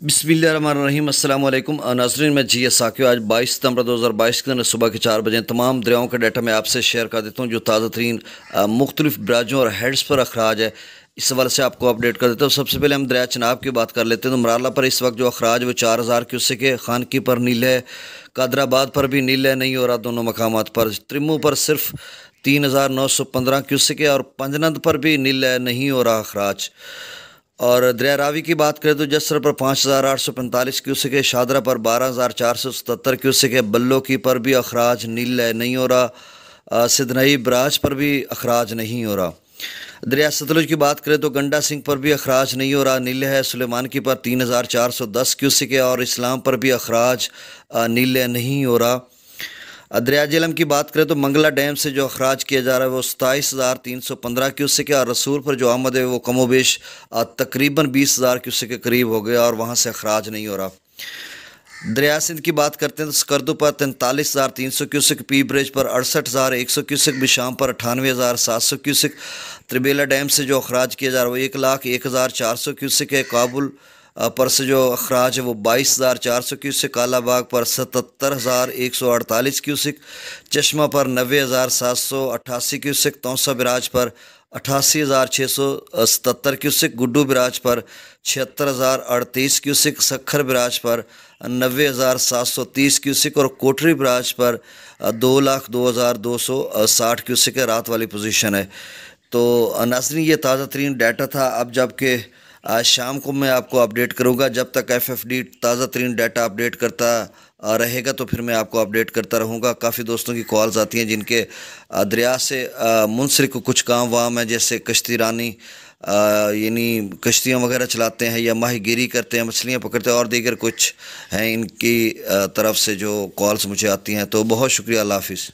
बिस्मिल्लाहिर्रहमानिर्रहीम अस्सलाम वालेकुम नाज़रीन, मैं जी साकियो। आज 22 सितंबर 2022 के दिन सुबह के 4 बजे तमाम दरियाओं का डाटा मैं आपसे शेयर कर देता हूँ जो ताज़ा तरीन मुख्तलिफ बराजों और हेड्स पर अखराज है। इस हवाले से आपको अपडेट कर देता हूँ। सबसे पहले हम दरिया चनाब की बात कर लेते हैं। तो मराला पर इस वक्त जो अखराज वो 4000 क्यूसेक है। खानकी पर नील है, कादराबाद पर भी नील है, नहीं हो रहा दोनों मकामात पर। त्रिमू पर सिर्फ 3915 क्यूसेक है और पंजनद पर भी नील है, नहीं हो रहा अखराज। और दरिया रावी की बात करें तो जसर पर 5845 क्यूसेक है, शादरा पर 12477 क्यूसेक है, बल्लो की पर भी अखराज नील है, नहीं हो रहा। सिदनई बराज पर भी अखराज नहीं हो रहा। दरिया सतलुज की बात करें तो गंडा सिंह पर भी अखराज नहीं हो रहा, नील है। सुलेमान की पर 3410 क्यूसेक है और इस्लाम पर भी अखराज नील है, नहीं हो रहा। दरिया जेलम की बात करें तो मंगला डैम से जो अखराज किया जा रहा है वो 27,315 क्यूसेक है और रसूल पर जो आमद है वो कमोबेश तकरीबन 20,000 क्यूसेक के करीब हो गया और वहाँ से अखराज नहीं हो रहा। दरिया सिंध की बात करते हैं तो स्कर्दू पर 43,300 क्यूसेक, पी ब्रिज पर 68,100 क्यूसेक, बिशाम पर 98,700 क्यूसेक। त्रिबेला डैम से जो अखराज किया जा रहा है वो 1,01,400 क्यूसेक है। काबुल पर से जो अखराज है वो 22,400 क्यूसेक, कालाबाग पर 77,148 क्यूसेक, चश्मा पर 90,788 क्यूसेक, तौसा बिराज पर 88,677 क्यूसेक, गुड्डू बिराज पर 76,038 क्यूसेक, सखर बिराज पर 90,730 क्यूसेक और कोटरी बिराज पर 2,02,260 क्यूसेक है। रात वाली पोजीशन है। तो नाज़रीन, ये ताज़ा तरीन डाटा था। अब जबकि आज शाम को मैं आपको अपडेट करूंगा। जब तक FFD ताज़ा तरीन डाटा अपडेट करता रहेगा तो फिर मैं आपको अपडेट करता रहूँगा। काफ़ी दोस्तों की कॉल्स आती हैं जिनके दरिया से मुंसलिक कुछ काम वाम है, जैसे कश्ती रानी यानी कश्तियाँ वगैरह चलाते हैं या माहीगीरी करते हैं, मछलियाँ पकड़ते हैं और दीगर कुछ हैं। इनकी तरफ से जो कॉल्स मुझे आती हैं, तो बहुत शुक्रिया। अल्लाह हाफिज़।